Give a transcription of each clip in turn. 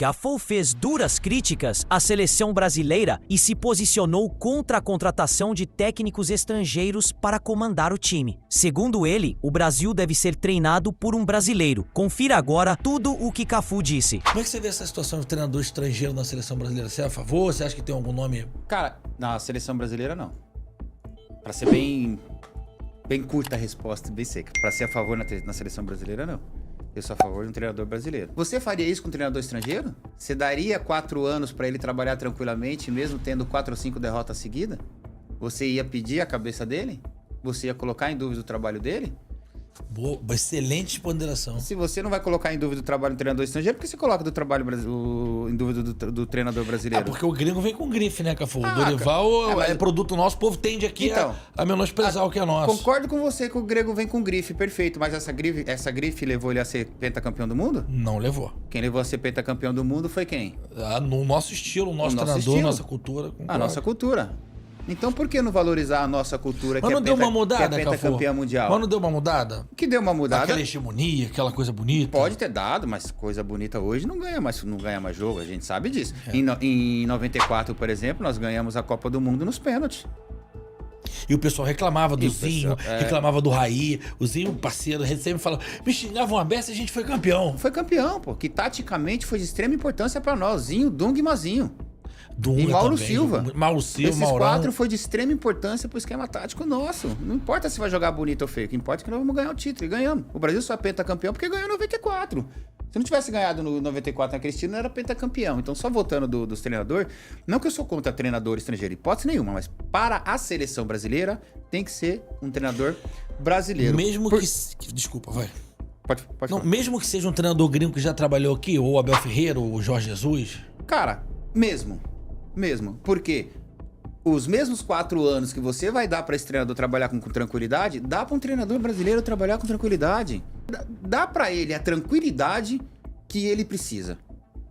Cafu fez duras críticas à seleção brasileira e se posicionou contra a contratação de técnicos estrangeiros para comandar o time. Segundo ele, o Brasil deve ser treinado por um brasileiro. Confira agora tudo o que Cafu disse. Como é que você vê essa situação de treinador estrangeiro na seleção brasileira? Você é a favor? Você acha que tem algum nome? Cara, na seleção brasileira, não. Pra ser bem curta a resposta, bem seca. Pra ser a favor na seleção brasileira, não. Eu sou a favor de um treinador brasileiro. Você faria isso com um treinador estrangeiro? Você daria 4 anos pra ele trabalhar tranquilamente, mesmo tendo 4 ou 5 derrotas seguidas? Você ia pedir a cabeça dele? Você ia colocar em dúvida o trabalho dele? Boa, excelente ponderação. Se você não vai colocar em dúvida o trabalho do treinador estrangeiro, por que você coloca do trabalho em dúvida do treinador brasileiro? Porque o gringo vem com grife, né, Cafu? O Dorival é produto nosso, o povo tende aqui então, a menosprezar o que é nosso. Concordo com você que o grego vem com grife, perfeito. Mas essa grife levou ele a ser pentacampeão do mundo? Não levou. Quem levou a ser pentacampeão do mundo foi quem? No nosso estilo, o nosso treinador, nossa cultura. Concordo. A nossa cultura. Então por que não valorizar a nossa cultura, mas que não deu uma mudada, que é pentacampeã mundial? Mas não deu uma mudada? Que deu uma mudada? Aquela hegemonia, aquela coisa bonita? Pode ter dado, mas coisa bonita hoje não ganha mais jogo, a gente sabe disso. Em 94, por exemplo, nós ganhamos a Copa do Mundo nos pênaltis. E o pessoal reclamava do Zinho, reclamava do Raí. O Zinho, parceiro, sempre falava, me xingavam a beça e a gente foi campeão. Foi campeão, pô, que taticamente foi de extrema importância pra nós. Zinho, Dung e Mazinho. Dunga e Mauro também, Silva. Mauro Silva, Esses Maurão. 4 foi de extrema importância pro esquema tático nosso. Não importa se vai jogar bonito ou feio, o que importa é que nós vamos ganhar o título. E ganhamos. O Brasil só é pentacampeão porque ganhou em 94. Se não tivesse ganhado no 94 naquele estilo, não era pentacampeão. Então, só voltando dos treinadores, não que eu sou contra treinador estrangeiro, hipótese nenhuma, mas para a seleção brasileira, tem que ser um treinador brasileiro. Mesmo que... Desculpa, vai. Pode não, mesmo que seja um treinador gringo que já trabalhou aqui, ou o Abel Ferreira, ou o Jorge Jesus. Cara, mesmo. Porque os mesmos 4 anos que você vai dar para esse treinador trabalhar com tranquilidade, dá para um treinador brasileiro trabalhar com tranquilidade. Dá para ele a tranquilidade que ele precisa.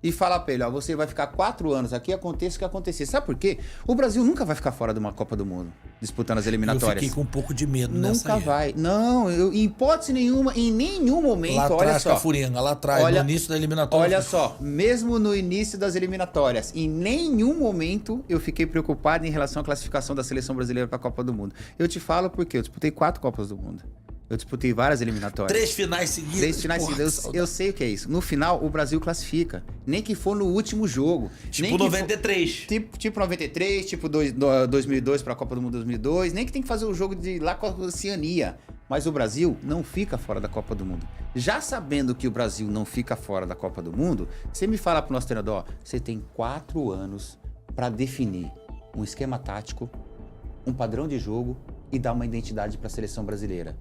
E falar pra ele, ó, você vai ficar 4 anos aqui, aconteça o que acontecer. Sabe por quê? O Brasil nunca vai ficar fora de uma Copa do Mundo, disputando as eliminatórias. Eu fiquei com um pouco de medo nessa Nunca vai. Não, em hipótese nenhuma, em nenhum momento, lá atrás, olha só. Cafuringa, lá atrás, no início da eliminatória. Olha só, mesmo no início das eliminatórias, em nenhum momento eu fiquei preocupado em relação à classificação da seleção brasileira para a Copa do Mundo. Eu te falo porque eu disputei 4 Copas do Mundo. Eu disputei várias eliminatórias. 3 finais seguidas. 3 finais seguidas. Eu sei o que é isso. No final, o Brasil classifica. Nem que for no último jogo. Tipo 93. Tipo 93, tipo 2002 para a Copa do Mundo 2002. Nem que tem que fazer o jogo de lá com a Oceania. Mas o Brasil não fica fora da Copa do Mundo. Já sabendo que o Brasil não fica fora da Copa do Mundo, você me fala pro nosso treinador, ó, você tem 4 anos para definir um esquema tático, um padrão de jogo e dar uma identidade para a seleção brasileira.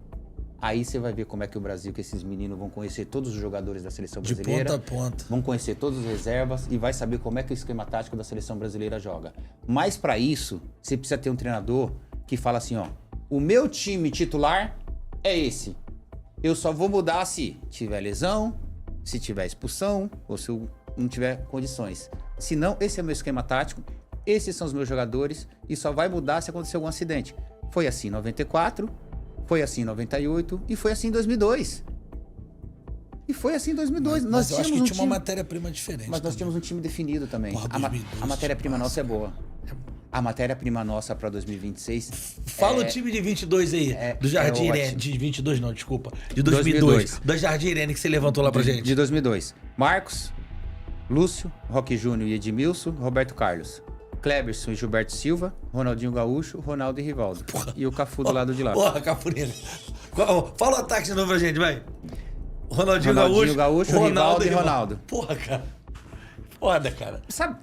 Aí você vai ver como é que o Brasil, que esses meninos vão conhecer todos os jogadores da seleção brasileira. De ponta a ponta. Vão conhecer todas as reservas e vai saber como é que o esquema tático da seleção brasileira joga. Mas para isso, você precisa ter um treinador que fala assim, ó, o meu time titular é esse. Eu só vou mudar se tiver lesão, se tiver expulsão ou se eu não tiver condições. Se não, esse é o meu esquema tático, esses são os meus jogadores e só vai mudar se acontecer algum acidente. Foi assim em 94... Foi assim em 98 e foi assim em 2002. E foi assim em 2002. Mas eu acho que tinha uma matéria-prima diferente. Mas nós tínhamos um time definido também. Porra, 2002, a matéria-prima nossa é boa. A matéria-prima nossa para 2026... Fala o time de 22 aí. Do Jardim Irene. De 22 não, desculpa. De 2002. Da Jardim Irene que você levantou lá pra gente. De 2002. Marcos, Lúcio, Roque Júnior e Edmilson, Roberto Carlos. Cleberson e Gilberto Silva, Ronaldinho Gaúcho, Ronaldo e Rivaldo. Porra. E o Cafu do lado de lá. Porra, Cafurinha. Fala o ataque de novo pra gente, vai. Ronaldinho Gaúcho, Rivaldo e Ronaldo. Porra, cara. Foda, cara. Sabe,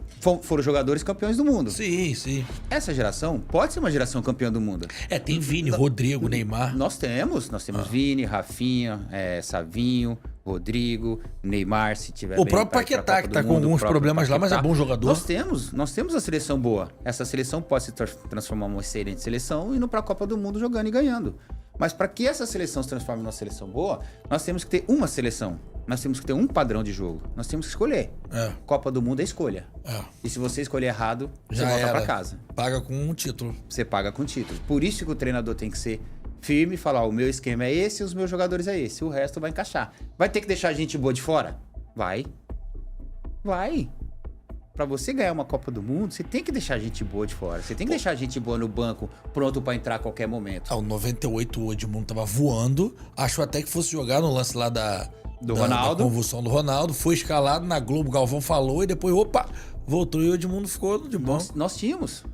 foram jogadores campeões do mundo. Sim. Essa geração pode ser uma geração campeã do mundo. Tem Vini, Rodrigo, Neymar. Nós temos Vini, Rafinha, Savinho, Rodrigo, Neymar, se tiver o próprio Paquetá, que tá com alguns problemas lá, mas é bom jogador. Nós temos a seleção boa. Essa seleção pode se transformar numa excelente seleção e ir para a Copa do Mundo jogando e ganhando. Mas para que essa seleção se transforme numa seleção boa, nós temos que ter uma seleção. Nós temos que ter um padrão de jogo. Nós temos que escolher. Copa do Mundo é escolha. E se você escolher errado, você volta para casa. Paga com um título. Você paga com título. Por isso que o treinador tem que ser firme e falar, o meu esquema é esse, os meus jogadores é esse. O resto vai encaixar. Vai ter que deixar gente boa de fora? Vai. Vai. Pra você ganhar uma Copa do Mundo, você tem que deixar gente boa de fora. Você tem que deixar gente boa no banco, pronto pra entrar a qualquer momento. O 98 o Edmundo tava voando. Achou até que fosse jogar no lance lá da convulsão do Ronaldo. Foi escalado na Globo, o Galvão falou e depois, voltou e o Edmundo ficou de bom. Nós tínhamos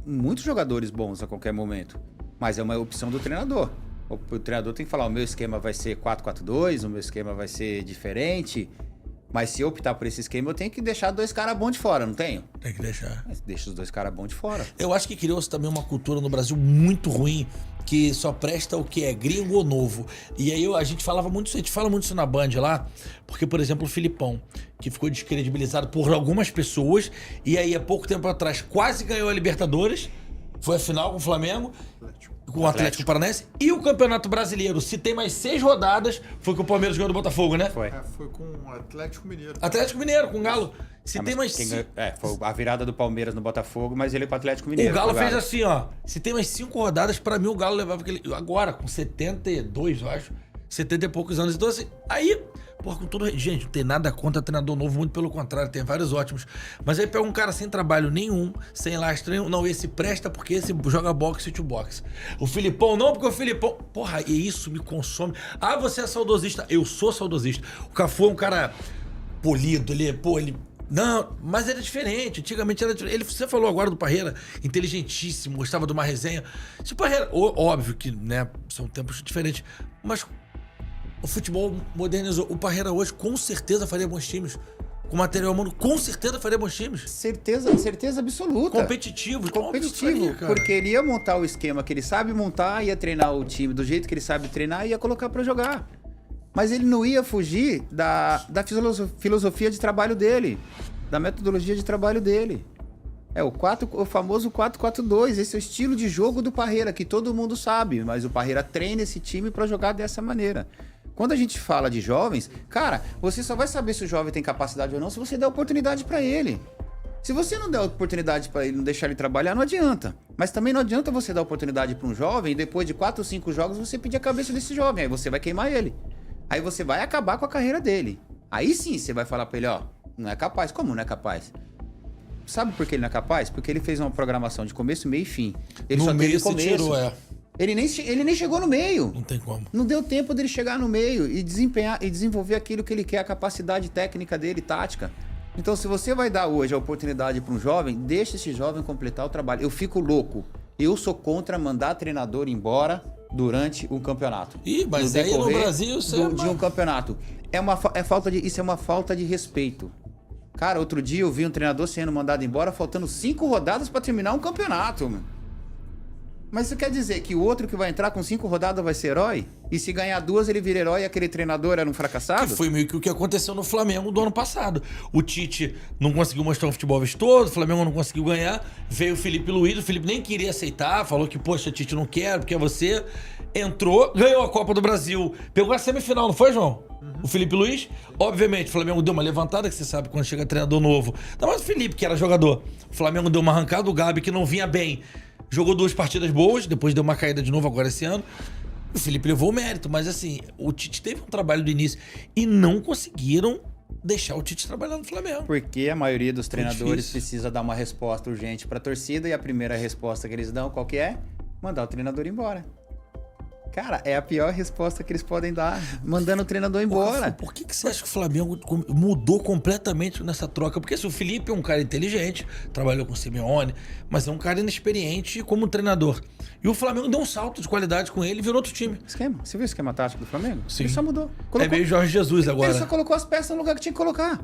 muitos jogadores bons a qualquer momento. Mas é uma opção do treinador. O treinador tem que falar, o meu esquema vai ser 4-4-2, o meu esquema vai ser diferente... Mas se eu optar por esse esquema, eu tenho que deixar 2 caras bons de fora, não tenho? Tem que deixar. Mas deixa os 2 caras bons de fora. Eu acho que criou-se também uma cultura no Brasil muito ruim, que só presta o que é gringo ou novo. E aí a gente fala muito isso na Band lá, porque, por exemplo, o Filipão, que ficou descredibilizado por algumas pessoas, e aí há pouco tempo atrás quase ganhou a Libertadores, foi a final com o Flamengo, com o Atlético Paranaense, e o Campeonato Brasileiro, se tem mais 6 rodadas, foi que o Palmeiras ganhou do Botafogo, né? Foi. Foi com o Atlético Mineiro. Atlético Mineiro, com o Galo. Se tem mais... foi a virada do Palmeiras no Botafogo, mas ele com o Atlético Mineiro. O Galo fez assim, ó. Se tem mais 5 rodadas, pra mim o Galo levava aquele... Agora, com 72, eu acho. 70 e poucos anos. Então, assim, aí... Porra, com tudo... Gente, não tem nada contra treinador novo, muito pelo contrário, tem vários ótimos. Mas aí pega um cara sem trabalho nenhum, sem lastro nenhum. Não, esse presta porque esse joga boxe to boxe. O Filipão não, porque o Filipão... Porra, e isso me consome. Ah, você é saudosista. Eu sou saudosista. O Cafu é um cara polido, ele... Não, mas era diferente. Antigamente era diferente. Você falou agora do Parreira, inteligentíssimo, gostava de uma resenha. Se o Parreira... Óbvio que, né, são tempos diferentes, mas... O futebol modernizou. O Parreira hoje com certeza faria bons times. Com material humano, com certeza faria bons times. Certeza absoluta. Competitivo, porque ele ia montar o esquema que ele sabe montar, ia treinar o time do jeito que ele sabe treinar e ia colocar pra jogar. Mas ele não ia fugir da filosofia de trabalho dele, da metodologia de trabalho dele. O famoso 4-4-2, esse é o estilo de jogo do Parreira, que todo mundo sabe, mas o Parreira treina esse time pra jogar dessa maneira. Quando a gente fala de jovens, cara, você só vai saber se o jovem tem capacidade ou não se você der oportunidade pra ele. Se você não der oportunidade pra ele, não deixar ele trabalhar, não adianta. Mas também não adianta você dar oportunidade pra um jovem e depois de 4 ou 5 jogos você pedir a cabeça desse jovem. Aí você vai queimar ele. Aí você vai acabar com a carreira dele. Aí sim você vai falar pra ele, não é capaz. Como não é capaz? Sabe por que ele não é capaz? Porque ele fez uma programação de começo, meio e fim. Ele no só meio teve começo. Tirou, Ele nem chegou no meio. Não tem como. Não deu tempo dele chegar no meio e desempenhar e desenvolver aquilo que ele quer, a capacidade técnica dele, tática. Então, se você vai dar hoje a oportunidade para um jovem, deixa esse jovem completar o trabalho. Eu fico louco. Eu sou contra mandar treinador embora durante um campeonato. Mas aí no Brasil... de um campeonato. Isso é uma falta de respeito. Cara, outro dia eu vi um treinador sendo mandado embora faltando 5 rodadas para terminar um campeonato, mano. Mas isso quer dizer que o outro que vai entrar com 5 rodadas vai ser herói? E se ganhar 2 ele vira herói e aquele treinador era um fracassado? Que foi meio que o que aconteceu no Flamengo do ano passado. O Tite não conseguiu mostrar um futebol vistoso, o Flamengo não conseguiu ganhar. Veio o Felipe Luiz, o Felipe nem queria aceitar, falou que, poxa, Tite, não quero, porque é você. Entrou, ganhou a Copa do Brasil. Pegou a semifinal, não foi, João? O Felipe Luiz. Obviamente, o Flamengo deu uma levantada, que você sabe quando chega treinador novo. Não, mas o Felipe, que era jogador. O Flamengo deu uma arrancada, o Gabi, que não vinha bem. Jogou 2 partidas boas, depois deu uma caída de novo agora esse ano. O Felipe levou o mérito, mas assim, o Tite teve um trabalho do início e não conseguiram deixar o Tite trabalhar no Flamengo. Porque a maioria dos treinadores precisa dar uma resposta urgente para a torcida e a primeira resposta que eles dão, qual que é? Mandar o treinador embora. Cara, é a pior resposta que eles podem dar, mandando o treinador embora. Por que você acha que o Flamengo mudou completamente nessa troca? Porque se o Felipe é um cara inteligente, trabalhou com o Simeone, mas é um cara inexperiente como treinador. E o Flamengo deu um salto de qualidade com ele e virou outro time. Esquema. Você viu o esquema tático do Flamengo? Sim. Ele só mudou. É meio Jorge Jesus agora. Ele só colocou as peças no lugar que tinha que colocar.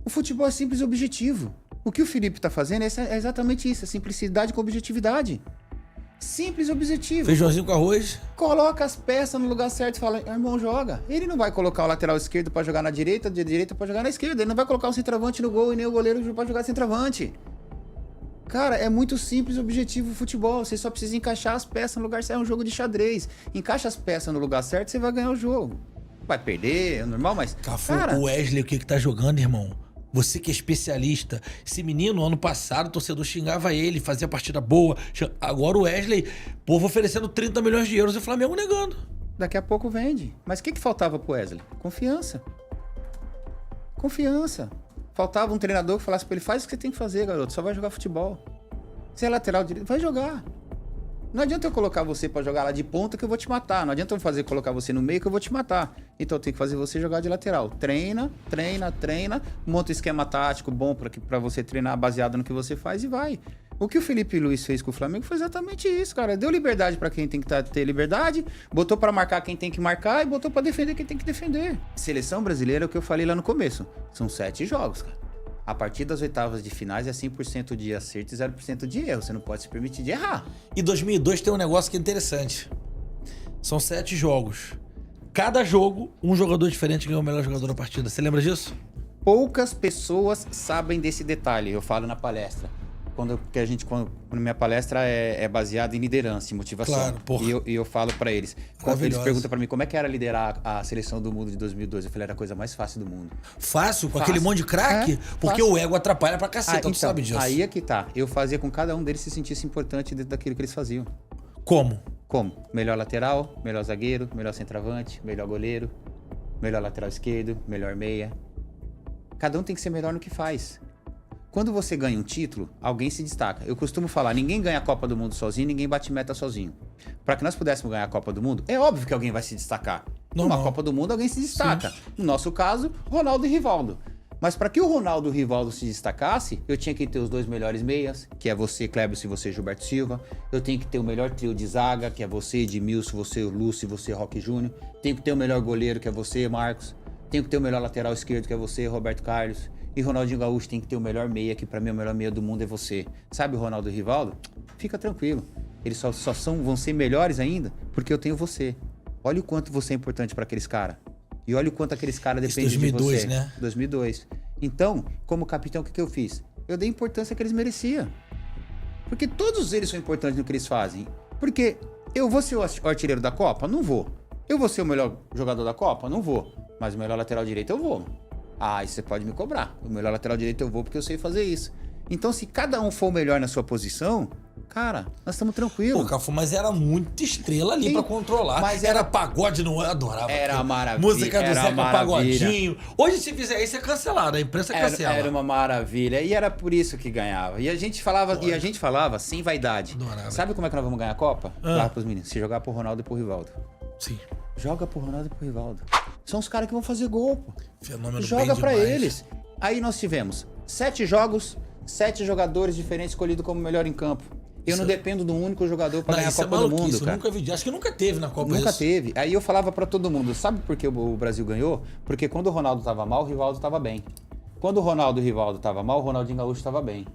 O futebol é simples e objetivo. O que o Felipe tá fazendo é exatamente isso, é simplicidade com objetividade. Simples e objetivo. Feijãozinho com arroz. Coloca as peças no lugar certo e fala, irmão, joga. Ele não vai colocar o lateral esquerdo pra jogar na direita, de direita pra jogar na esquerda. Ele não vai colocar o centroavante no gol e nem o goleiro pra jogar centroavante. Cara, é muito simples e objetivo o futebol. Você só precisa encaixar as peças no lugar certo. É um jogo de xadrez. Encaixa as peças no lugar certo, você vai ganhar o jogo. Vai perder, é normal, mas... Cafu, o Wesley, o que tá jogando, irmão? Você que é especialista. Esse menino, ano passado, o torcedor xingava ele, fazia partida boa. Agora o Wesley, povo oferecendo 30 milhões de euros e o Flamengo negando. Daqui a pouco vende. Mas o que faltava pro Wesley? Confiança. Confiança. Faltava um treinador que falasse pra ele, faz o que você tem que fazer, garoto, só vai jogar futebol. Você é lateral direito, vai jogar. Não adianta eu colocar você pra jogar lá de ponta que eu vou te matar. Não adianta eu colocar você no meio que eu vou te matar. Então eu tenho que fazer você jogar de lateral. Treina, monta um esquema tático bom pra você treinar baseado no que você faz e vai. O que o Felipe Luiz fez com o Flamengo foi exatamente isso, cara. Deu liberdade pra quem tem que ter liberdade, botou pra marcar quem tem que marcar e botou pra defender quem tem que defender. Seleção brasileira é o que eu falei lá no começo. São 7 jogos, cara. A partir das oitavas de finais é 100% de acerto e 0% de erro. Você não pode se permitir de errar. E 2002 tem um negócio que é interessante. São 7 jogos. Cada jogo, um jogador diferente ganhou o melhor jogador da partida. Você lembra disso? Poucas pessoas sabem desse detalhe. Eu falo na palestra. Quando minha palestra é baseada em liderança e motivação. Claro, porra. E eu falo pra eles. Quando eles perguntam pra mim como é que era liderar a seleção do mundo de 2002, eu falei, era a coisa mais fácil do mundo. Fácil? Com aquele monte de craque? Porque o ego atrapalha pra caceta, tu sabe disso. Aí é que tá. Eu fazia com cada um deles se sentisse importante dentro daquilo que eles faziam. Como? Como? Melhor lateral, melhor zagueiro, melhor centroavante, melhor goleiro, melhor lateral esquerdo, melhor meia. Cada um tem que ser melhor no que faz. Quando você ganha um título, alguém se destaca. Eu costumo falar, ninguém ganha a Copa do Mundo sozinho, ninguém bate meta sozinho. Para que nós pudéssemos ganhar a Copa do Mundo, é óbvio que alguém vai se destacar. Numa Copa do Mundo, alguém se destaca. Sim. No nosso caso, Ronaldo e Rivaldo. Mas para que o Ronaldo e o Rivaldo se destacasse, eu tinha que ter os 2 melhores meias, que é você, Cleberson, e você, Gilberto Silva. Eu tenho que ter o melhor trio de zaga, que é você, Edmilson, você, Lúcio, e você, Roque Júnior. Tenho que ter o melhor goleiro, que é você, Marcos. Tenho que ter o melhor lateral esquerdo, que é você, Roberto Carlos. E Ronaldinho Gaúcho tem que ter o melhor meia, que pra mim o melhor meia do mundo é você. Sabe o Ronaldo e o Rivaldo? Fica tranquilo. Eles só vão ser melhores ainda porque eu tenho você. Olha o quanto você é importante pra aqueles caras. E olha o quanto aqueles caras dependem de você. 2002, né? 2002. Então, como capitão, o que eu fiz? Eu dei a importância que eles mereciam. Porque todos eles são importantes no que eles fazem. Porque eu vou ser o artilheiro da Copa? Não vou. Eu vou ser o melhor jogador da Copa? Não vou. Mas o melhor lateral direito eu vou. Ah, isso você pode me cobrar. O melhor lateral direito eu vou porque eu sei fazer isso. Então, se cada um for o melhor na sua posição, cara, nós estamos tranquilos. Pô, Cafu, mas era muita estrela ali pra controlar. Mas era pagode, não eu adorava. Era maravilha. Música do Zeca Pagodinho. Hoje, se fizer isso, é cancelado. A imprensa cancela. Era uma maravilha. E era por isso que ganhava. E a gente falava sem vaidade. Adorava. Sabe como é que nós vamos ganhar a Copa? Lá pros meninos. Se jogar pro Ronaldo e pro Rivaldo. Sim. Joga pro Ronaldo e pro Rivaldo. São os caras que vão fazer gol, pô. Fenômeno. Joga bem pra demais. eles. Aí nós tivemos 7 jogos, 7 jogadores diferentes escolhidos como melhor em campo. Eu não dependo de um único jogador pra ganhar a Copa do Mundo, cara. Nunca vi. Acho que nunca teve na Copa. Nunca teve. Aí eu falava pra todo mundo, sabe por que o Brasil ganhou? Porque quando o Ronaldo tava mal, o Rivaldo tava bem. Quando o Ronaldo e o Rivaldo tava mal, o Ronaldinho Gaúcho tava bem.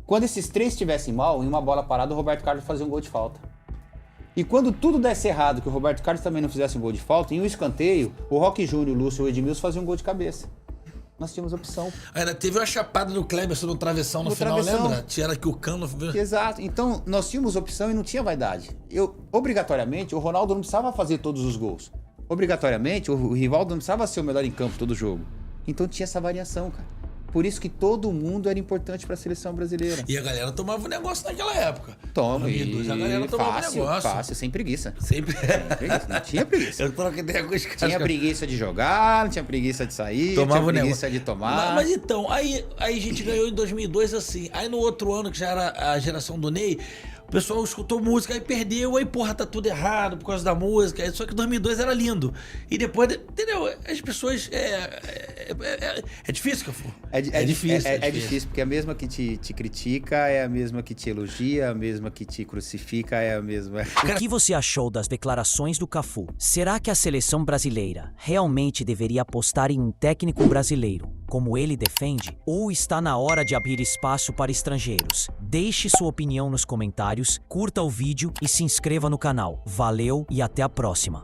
Quando esses 3 estivessem mal, em uma bola parada, o Roberto Carlos fazia um gol de falta. E quando tudo desse errado, que o Roberto Carlos também não fizesse um gol de falta, em um escanteio, o Roque Júnior, o Lúcio e o Edmilson faziam um gol de cabeça. Nós tínhamos opção. Ainda teve uma chapada do Cleberson no travessão no final, lembra? Tira que o cano... Exato. Então, nós tínhamos opção e não tinha vaidade. Obrigatoriamente, o Ronaldo não precisava fazer todos os gols. Obrigatoriamente, o Rivaldo não precisava ser o melhor em campo todo jogo. Então tinha essa variação, cara. Por isso que todo mundo era importante pra seleção brasileira. E a galera tomava o negócio naquela época. Toma, e a galera tomava o negócio. Fácil, sem preguiça. Sempre. Não tinha preguiça. Eu troquei ideia com os caras. Tinha preguiça de jogar, não tinha preguiça de sair, tomava tinha preguiça de tomar. Mas então, aí a gente ganhou em 2002 assim. Aí no outro ano, que já era a geração do Ney, o pessoal escutou música, aí perdeu, aí porra, tá tudo errado por causa da música. Só que 2002 era lindo. E depois, entendeu? As pessoas... É difícil, Cafu. É difícil, porque a mesma que te critica é a mesma que te elogia, a mesma que te crucifica é a mesma... O que você achou das declarações do Cafu? Será que a seleção brasileira realmente deveria apostar em um técnico brasileiro, como ele defende? Ou está na hora de abrir espaço para estrangeiros? Deixe sua opinião nos comentários, curta o vídeo e se inscreva no canal. Valeu e até a próxima!